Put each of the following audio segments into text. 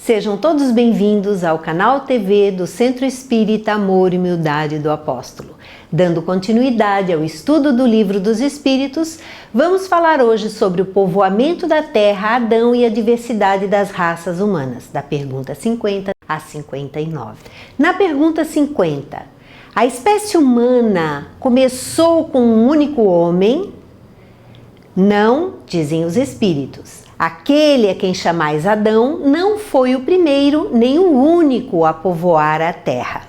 Sejam todos bem-vindos ao canal TV do Centro Espírita Amor e Humildade do Apóstolo. Dando continuidade ao estudo do Livro dos Espíritos, vamos falar hoje sobre o povoamento da Terra, Adão e a diversidade das raças humanas, da pergunta 50 a 59. Na pergunta 50, a espécie humana começou com um único homem? Não, dizem os Espíritos. Aquele a quem chamais Adão não foi o primeiro nem o único a povoar a terra.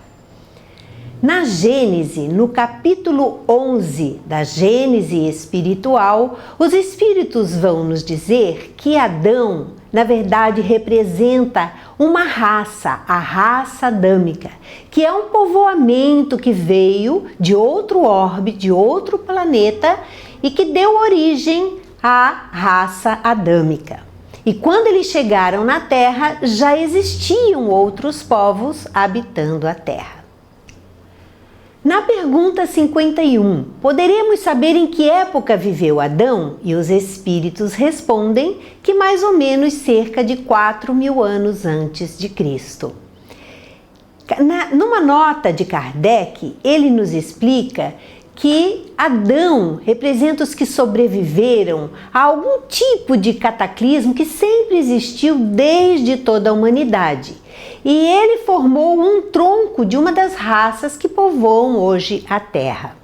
Na Gênese, no capítulo 11 da Gênese espiritual, os Espíritos vão nos dizer que Adão, na verdade, representa uma raça, a raça adâmica, que é um povoamento que veio de outro orbe, de outro planeta e que deu origem à raça adâmica. E quando eles chegaram na Terra, já existiam outros povos habitando a Terra. Na pergunta 51, poderemos saber em que época viveu Adão? E os Espíritos respondem que mais ou menos cerca de 4.000 anos antes de Cristo. Numa nota de Kardec, ele nos explica que Adão representa os que sobreviveram a algum tipo de cataclismo que sempre existiu desde toda a humanidade. E ele formou um tronco de uma das raças que povoam hoje a Terra.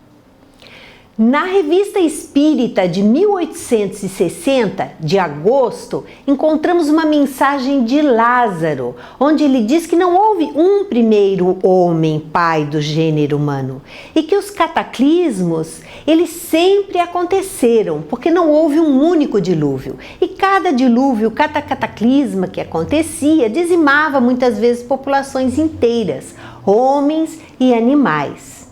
Na Revista Espírita de 1860, de agosto, encontramos uma mensagem de Lázaro, onde ele diz que não houve um primeiro homem, pai do gênero humano, e que os cataclismos, eles sempre aconteceram, porque não houve um único dilúvio. E cada dilúvio, cada cataclisma que acontecia, dizimava muitas vezes populações inteiras, homens e animais.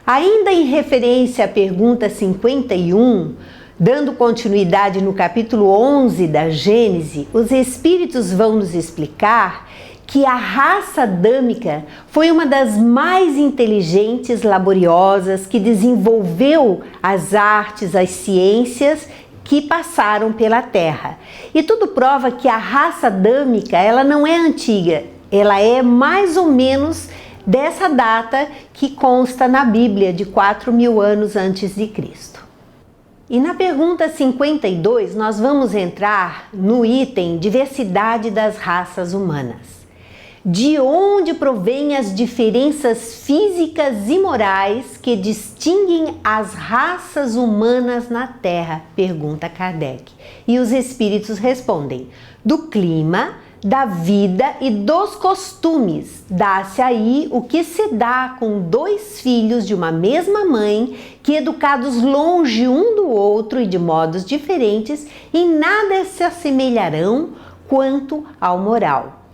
Ainda em referência à pergunta 51, dando continuidade no capítulo 11 da Gênese, os Espíritos vão nos explicar que a raça adâmica foi uma das mais inteligentes, laboriosas, que desenvolveu as artes, as ciências que passaram pela Terra. E tudo prova que a raça adâmica, ela não é antiga, ela é mais ou menos dessa data que consta na Bíblia, de 4.000 anos antes de Cristo. E na pergunta 52, nós vamos entrar no item diversidade das raças humanas. De onde provêm as diferenças físicas e morais que distinguem as raças humanas na Terra? Pergunta Kardec. E os Espíritos respondem: do clima, da vida e dos costumes. Dá-se aí o que se dá com dois filhos de uma mesma mãe, que educados longe um do outro e de modos diferentes, em nada se assemelharão quanto ao moral.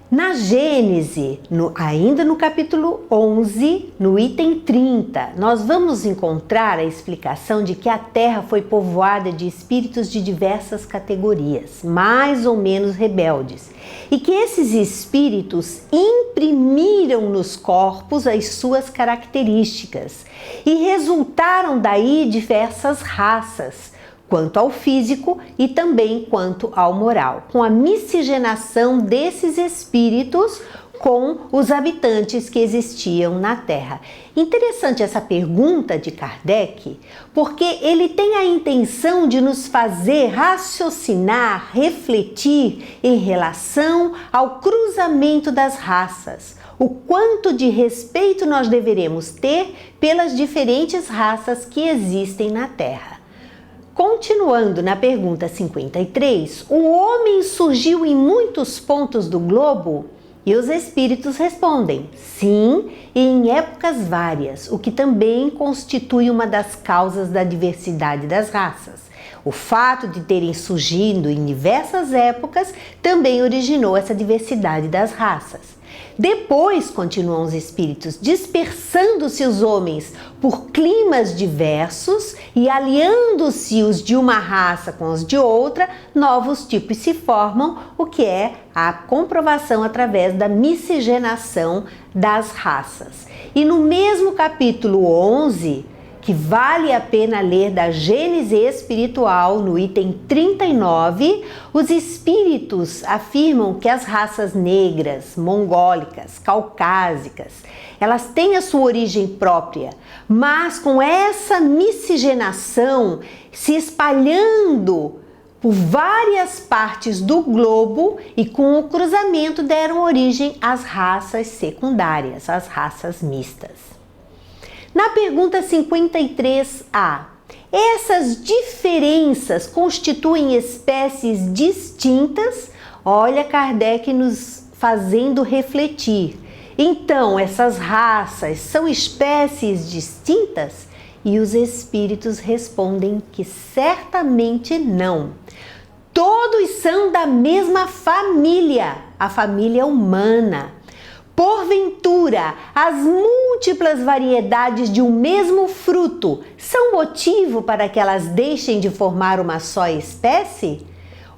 Na Gênese, ainda no capítulo 11, no item 30, nós vamos encontrar a explicação de que a Terra foi povoada de espíritos de diversas categorias, mais ou menos rebeldes, e que esses espíritos imprimiram nos corpos as suas características e resultaram daí diversas raças, quanto ao físico e também quanto ao moral, com a miscigenação desses espíritos com os habitantes que existiam na Terra. Interessante essa pergunta de Kardec, porque ele tem a intenção de nos fazer raciocinar, refletir em relação ao cruzamento das raças, o quanto de respeito nós deveremos ter pelas diferentes raças que existem na Terra. Continuando na pergunta 53, o homem surgiu em muitos pontos do globo? E os Espíritos respondem: sim, e em épocas várias, o que também constitui uma das causas da diversidade das raças. O fato de terem surgido em diversas épocas também originou essa diversidade das raças. Depois, continuam os Espíritos, dispersando-se os homens por climas diversos e aliando-se os de uma raça com os de outra, novos tipos se formam, o que é a comprovação através da miscigenação das raças. E no mesmo capítulo 11, que vale a pena ler da Gênese Espiritual, no item 39, os espíritos afirmam que as raças negras, mongólicas, caucásicas, elas têm a sua origem própria, mas com essa miscigenação se espalhando por várias partes do globo e com o cruzamento deram origem às raças secundárias, às raças mistas. Na pergunta 53A, essas diferenças constituem espécies distintas? Olha Kardec nos fazendo refletir. Então, essas raças são espécies distintas? E os espíritos respondem que certamente não. Todos são da mesma família, a família humana. Porventura, as múltiplas variedades de um mesmo fruto são motivo para que elas deixem de formar uma só espécie?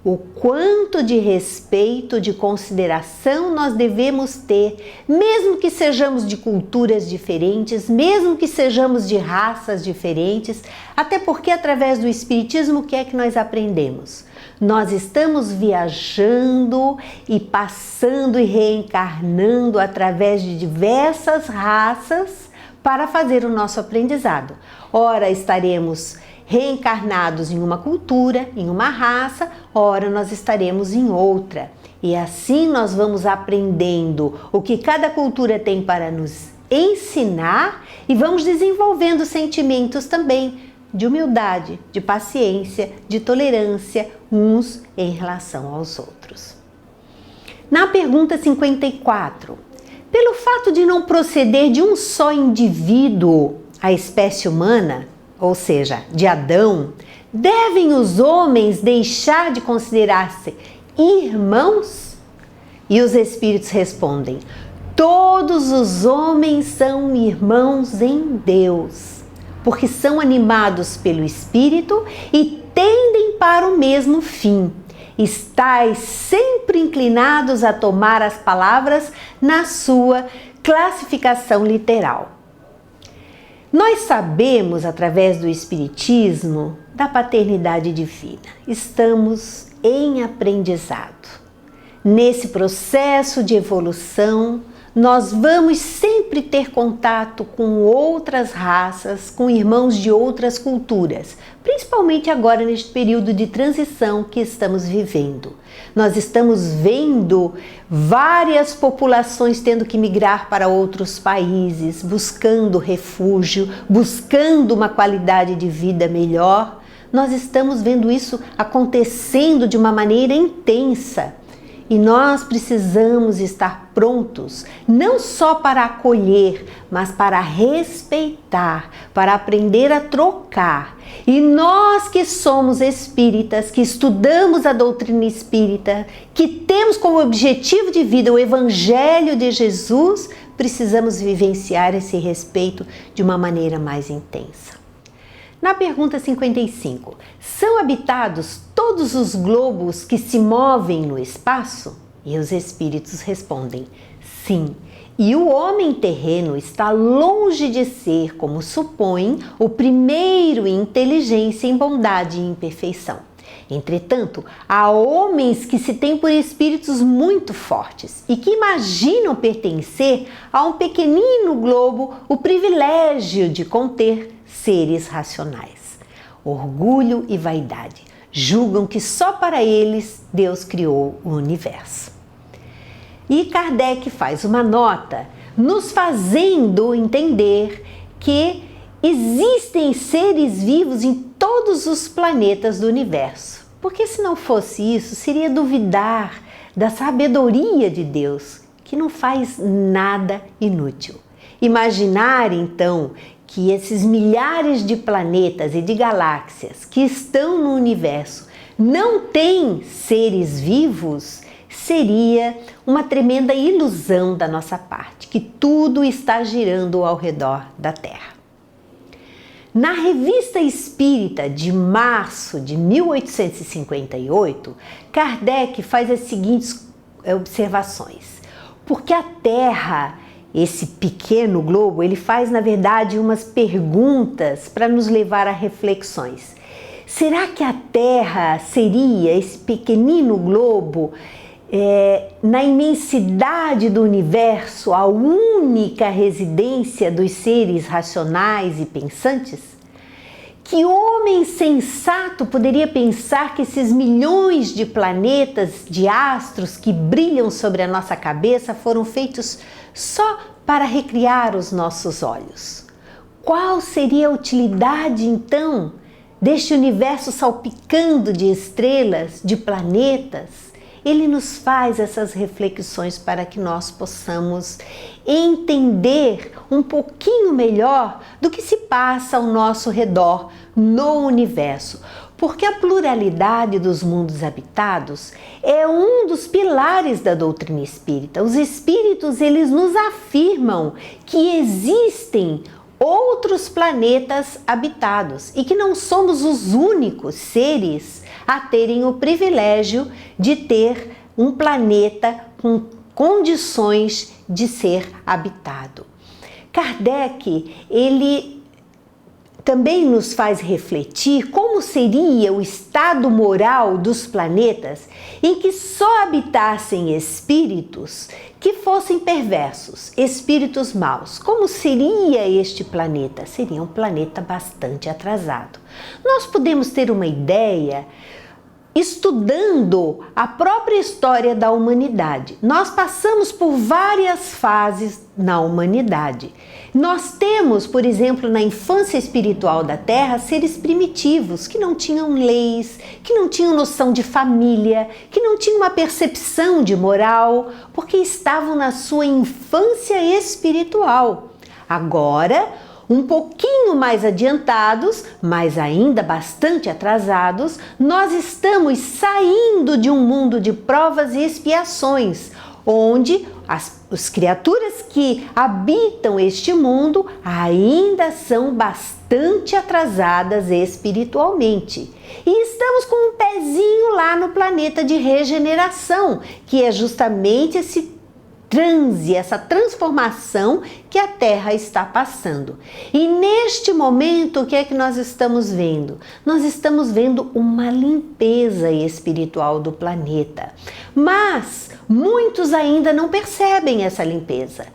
O quanto de respeito, de consideração nós devemos ter, mesmo que sejamos de culturas diferentes, mesmo que sejamos de raças diferentes, até porque através do Espiritismo o que é que nós aprendemos? Nós estamos viajando e passando e reencarnando através de diversas raças para fazer o nosso aprendizado. Ora, estaremos reencarnados em uma cultura, em uma raça, ora nós estaremos em outra. E assim nós vamos aprendendo o que cada cultura tem para nos ensinar e vamos desenvolvendo sentimentos também de humildade, de paciência, de tolerância uns em relação aos outros. Na pergunta 54, pelo fato de não proceder de um só indivíduo a espécie humana, ou seja, de Adão, devem os homens deixar de considerar-se irmãos? E os espíritos respondem: todos os homens são irmãos em Deus, porque são animados pelo Espírito e tendem para o mesmo fim. Estais sempre inclinados a tomar as palavras na sua classificação literal. Nós sabemos, através do Espiritismo, da paternidade divina. Estamos em aprendizado. Nesse processo de evolução, nós vamos sempre ter contato com outras raças, com irmãos de outras culturas, principalmente agora neste período de transição que estamos vivendo. Nós estamos vendo várias populações tendo que migrar para outros países, buscando refúgio, buscando uma qualidade de vida melhor. Nós estamos vendo isso acontecendo de uma maneira intensa. E nós precisamos estar prontos, não só para acolher, mas para respeitar, para aprender a trocar. E nós que somos espíritas, que estudamos a doutrina espírita, que temos como objetivo de vida o Evangelho de Jesus, precisamos vivenciar esse respeito de uma maneira mais intensa. Na pergunta 55, são habitados todos os globos que se movem no espaço? E os espíritos respondem, sim. E o homem terreno está longe de ser, como supõem, o primeiro em inteligência, em bondade e em perfeição. Entretanto, há homens que se têm por espíritos muito fortes e que imaginam pertencer a um pequenino globo o privilégio de conter seres racionais. Orgulho e vaidade julgam que só para eles Deus criou o universo. E Kardec faz uma nota nos fazendo entender que existem seres vivos em todos os planetas do universo. Porque se não fosse isso, seria duvidar da sabedoria de Deus, que não faz nada inútil. Imaginar então que esses milhares de planetas e de galáxias que estão no universo não têm seres vivos seria uma tremenda ilusão da nossa parte, que tudo está girando ao redor da Terra. Na Revista Espírita de março de 1858, Kardec faz as seguintes observações. Porque a Terra esse pequeno globo, ele faz, na verdade, umas perguntas para nos levar a reflexões. Será que a Terra seria esse pequenino globo, na imensidade do universo, a única residência dos seres racionais e pensantes? Que homem sensato poderia pensar que esses milhões de planetas, de astros que brilham sobre a nossa cabeça foram feitos só para recriar os nossos olhos? Qual seria a utilidade, então, deste universo salpicando de estrelas, de planetas? Ele nos faz essas reflexões para que nós possamos entender um pouquinho melhor do que se passa ao nosso redor no universo. Porque a pluralidade dos mundos habitados é um dos pilares da doutrina espírita. Os espíritos, eles nos afirmam que existem outros planetas habitados e que não somos os únicos seres a terem o privilégio de ter um planeta com condições de ser habitado. Kardec, ele também nos faz refletir como seria o estado moral dos planetas em que só habitassem espíritos que fossem perversos, espíritos maus. Como seria este planeta? Seria um planeta bastante atrasado. Nós podemos ter uma ideia estudando a própria história da humanidade. Nós passamos por várias fases na humanidade. Nós temos, por exemplo, na infância espiritual da Terra, seres primitivos que não tinham leis, que não tinham noção de família, que não tinham uma percepção de moral, porque estavam na sua infância espiritual. Agora, um pouquinho mais adiantados, mas ainda bastante atrasados, nós estamos saindo de um mundo de provas e expiações, onde as criaturas que habitam este mundo ainda são bastante atrasadas espiritualmente. E estamos com um pezinho lá no planeta de regeneração, que é justamente esse transe, essa transformação que a Terra está passando. E neste momento, o que é que nós estamos vendo? Nós estamos vendo uma limpeza espiritual do planeta. Mas muitos ainda não percebem essa limpeza.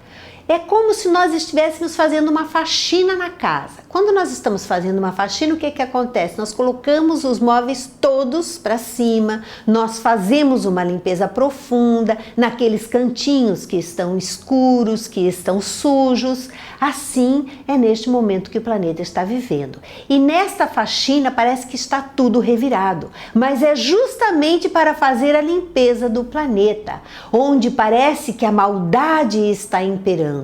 É como se nós estivéssemos fazendo uma faxina na casa. Quando nós estamos fazendo uma faxina, o que acontece? Nós colocamos os móveis todos para cima, nós fazemos uma limpeza profunda naqueles cantinhos que estão escuros, que estão sujos. Assim é neste momento que o planeta está vivendo. E nesta faxina parece que está tudo revirado, mas é justamente para fazer a limpeza do planeta, onde parece que a maldade está imperando.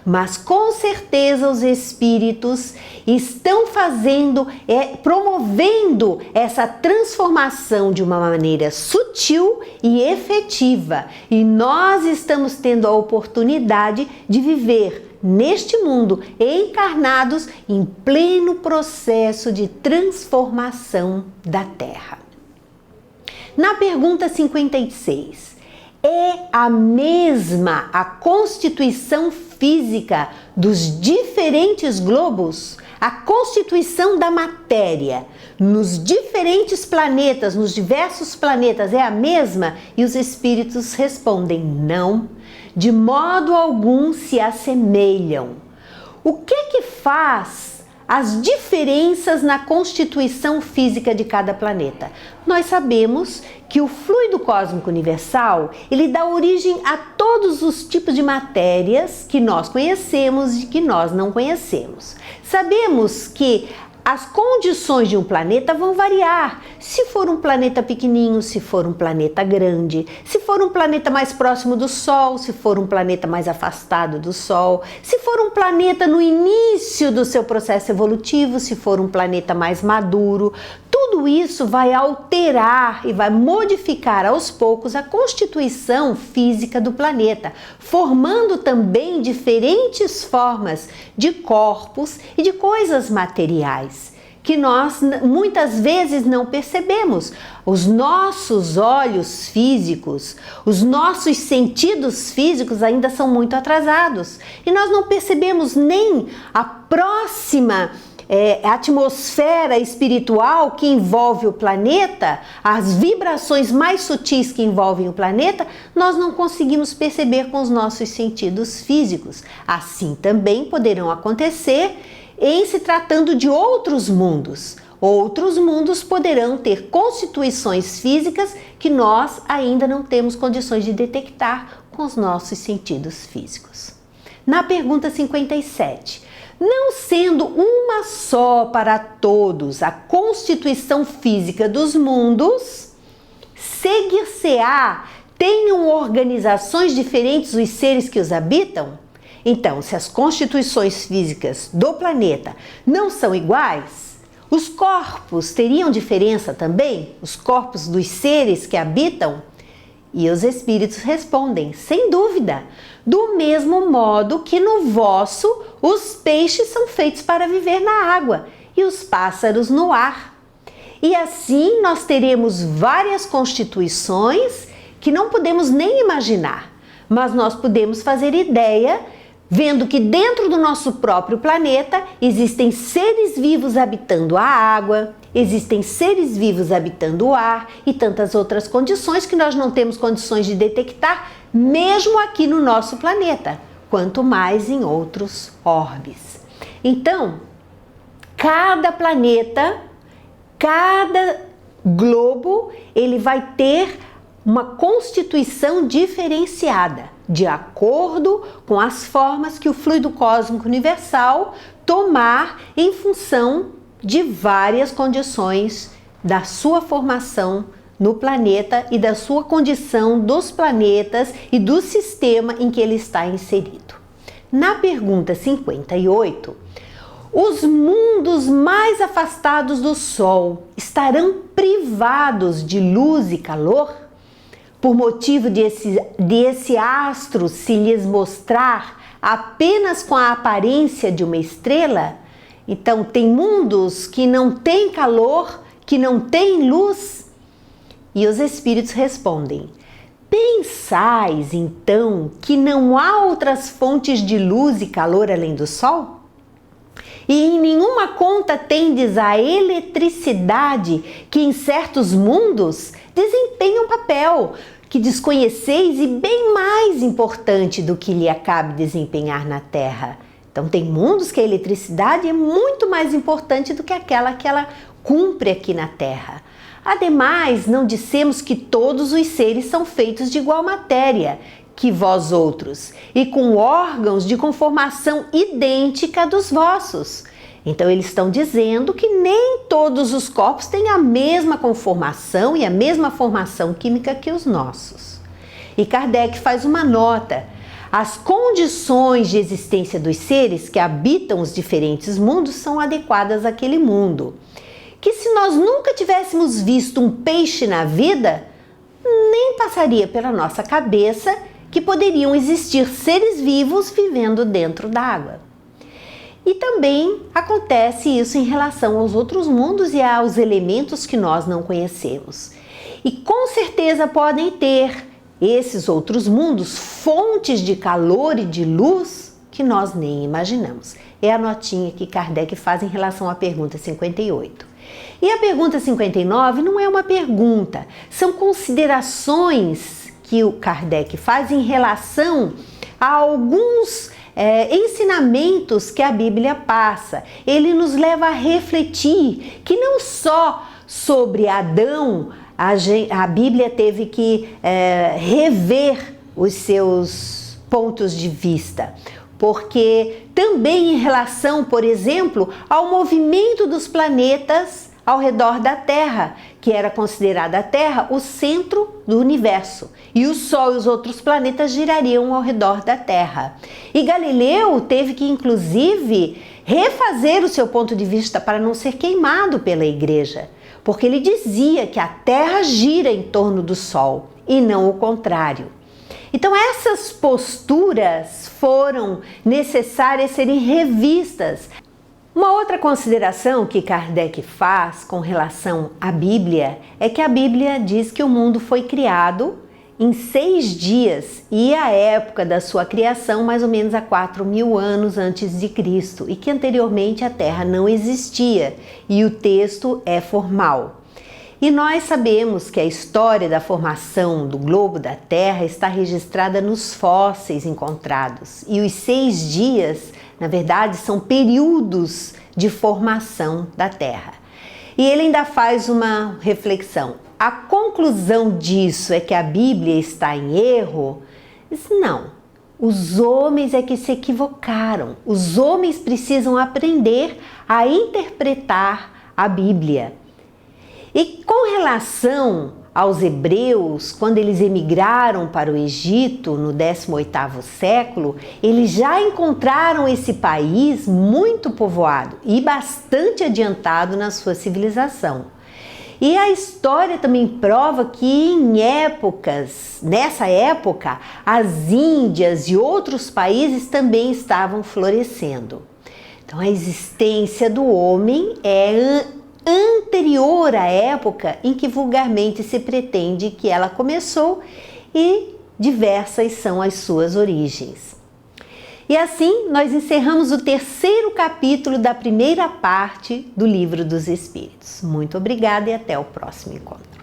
Mas com certeza os espíritos estão promovendo essa transformação de uma maneira sutil e efetiva. E nós estamos tendo a oportunidade de viver neste mundo encarnados em pleno processo de transformação da Terra. Na pergunta 56, é a mesma a constituição física dos diferentes globos? A constituição da matéria nos diferentes planetas, nos diversos planetas, é a mesma? E os espíritos respondem: não, de modo algum se assemelham. O que faz as diferenças na constituição física de cada planeta? Nós sabemos que o fluido cósmico universal, ele dá origem a todos os tipos de matérias que nós conhecemos e que nós não conhecemos. Sabemos que as condições de um planeta vão variar. Se for um planeta pequenininho, se for um planeta grande, se for um planeta mais próximo do Sol, se for um planeta mais afastado do Sol, se for um planeta no início do seu processo evolutivo, se for um planeta mais maduro, tudo isso vai alterar e vai modificar aos poucos a constituição física do planeta, formando também diferentes formas de corpos e de coisas materiais. que nós muitas vezes não percebemos. Os nossos olhos físicos, os nossos sentidos físicos ainda são muito atrasados e nós não percebemos nem a próxima atmosfera espiritual que envolve o planeta, as vibrações mais sutis que envolvem o planeta, nós não conseguimos perceber com os nossos sentidos físicos. Assim também poderão acontecer em se tratando de outros mundos. Outros mundos poderão ter constituições físicas que nós ainda não temos condições de detectar com os nossos sentidos físicos. Na pergunta 57, não sendo uma só para todos a constituição física dos mundos, seguir-se-á tenham organizações diferentes os seres que os habitam? Então, se as constituições físicas do planeta não são iguais, os corpos teriam diferença também? Os corpos dos seres que habitam? E os espíritos respondem, sem dúvida, do mesmo modo que no vosso os peixes são feitos para viver na água e os pássaros no ar. E assim nós teremos várias constituições que não podemos nem imaginar, mas nós podemos fazer ideia vendo que dentro do nosso próprio planeta existem seres vivos habitando a água, existem seres vivos habitando o ar e tantas outras condições que nós não temos condições de detectar, mesmo aqui no nosso planeta, quanto mais em outros orbes. Então, cada planeta, cada globo, ele vai ter uma constituição diferenciada, de acordo com as formas que o fluido cósmico universal tomar em função de várias condições da sua formação no planeta e da sua condição dos planetas e do sistema em que ele está inserido. Na pergunta 58, os mundos mais afastados do Sol estarão privados de luz e calor? Por motivo de esse astro se lhes mostrar apenas com a aparência de uma estrela? Então, tem mundos que não têm calor, que não têm luz? E os espíritos respondem, pensais então que não há outras fontes de luz e calor além do Sol? E em nenhuma conta tendes a eletricidade que em certos mundos desempenha um papel que desconheceis e bem mais importante do que lhe acabe desempenhar na Terra. Então tem mundos que a eletricidade é muito mais importante do que aquela que ela cumpre aqui na Terra. Ademais, não dissemos que todos os seres são feitos de igual matéria que vós outros, e com órgãos de conformação idêntica dos vossos. Então eles estão dizendo que nem todos os corpos têm a mesma conformação e a mesma formação química que os nossos. E Kardec faz uma nota. As condições de existência dos seres que habitam os diferentes mundos são adequadas àquele mundo. Que se nós nunca tivéssemos visto um peixe na vida, nem passaria pela nossa cabeça que poderiam existir seres vivos vivendo dentro d'água. E também acontece isso em relação aos outros mundos e aos elementos que nós não conhecemos. E com certeza podem ter esses outros mundos fontes de calor e de luz que nós nem imaginamos. É a notinha que Kardec faz em relação à pergunta 58. E a pergunta 59 não é uma pergunta, são considerações que o Kardec faz em relação a alguns ensinamentos que a Bíblia passa. Ele nos leva a refletir que não só sobre Adão a Bíblia teve que rever os seus pontos de vista, porque também em relação, por exemplo, ao movimento dos planetas ao redor da Terra, que era considerada a Terra o centro do universo, e o Sol e os outros planetas girariam ao redor da Terra. E Galileu teve que, inclusive, refazer o seu ponto de vista para não ser queimado pela Igreja, porque ele dizia que a Terra gira em torno do Sol e não o contrário. Então essas posturas foram necessárias serem revistas. Uma outra consideração que Kardec faz com relação à Bíblia é que a Bíblia diz que o mundo foi criado em 6 dias e a época da sua criação mais ou menos há 4.000 anos antes de Cristo e que anteriormente a Terra não existia e o texto é formal. E nós sabemos que a história da formação do globo da Terra está registrada nos fósseis encontrados e os 6 dias, na verdade, são períodos de formação da Terra. E ele ainda faz uma reflexão. A conclusão disso é que a Bíblia está em erro? Não. Os homens é que se equivocaram. Os homens precisam aprender a interpretar a Bíblia. E com relação aos hebreus, quando eles emigraram para o Egito no 18º século, eles já encontraram esse país muito povoado e bastante adiantado na sua civilização. E a história também prova que nessa época, as Índias e outros países também estavam florescendo. Então a existência do homem é anterior à época em que vulgarmente se pretende que ela começou e diversas são as suas origens. E assim nós encerramos o 3º capítulo da primeira parte do Livro dos Espíritos. Muito obrigada e até o próximo encontro.